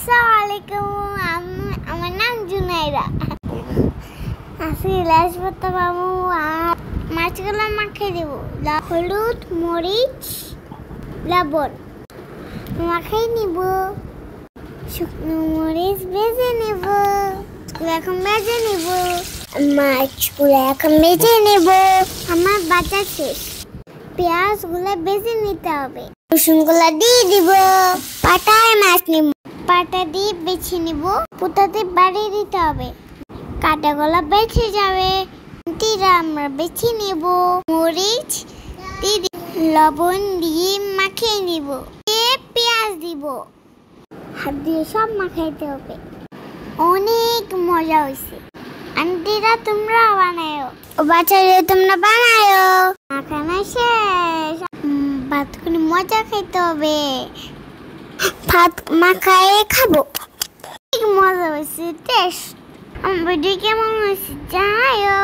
আসসালামু আলাইকুম আমার নাম জুনাইরা আজকে লাশ করতে পাবো আর মাছগুলো মাখিয়ে দেব হলুদ মরিচ লবণ মাখিয়ে নিব শুকনো মরিচ ভেজে নেব এখন ভেজে নেব মাছগুলো এখন ভেজে নেব আমার বাটা শেষ পেঁয়াজগুলো ভেজে নিতে হবে রসুনগুলো দিয়ে দিব পাটায় মাছ নিব পাটা দিয়ে বেছে নিব পুতাতে বাড়িয়ে দিতে হবে কাটাগুলো বেছে যাবে তীরা আমরা বেছে নেব মরিচ দিয়ে লবণ দিয়ে মাখিয়ে নিব পেঁয়াজ দিব হাত দিয়ে সব মাখাইতে হবে অনেক মজা হয়েছে আন্টিরা তোমরা বানায়ো বাচ্চারা তোমরা বানায়ো মাখানো শেষ ভাত করে মজা খাইতে হবে ভাত মাখায়ে খাবো অনেক মজা হয়েছে টেস্ট আমার ভিডিও কেমন হয়েছে জানায়ো।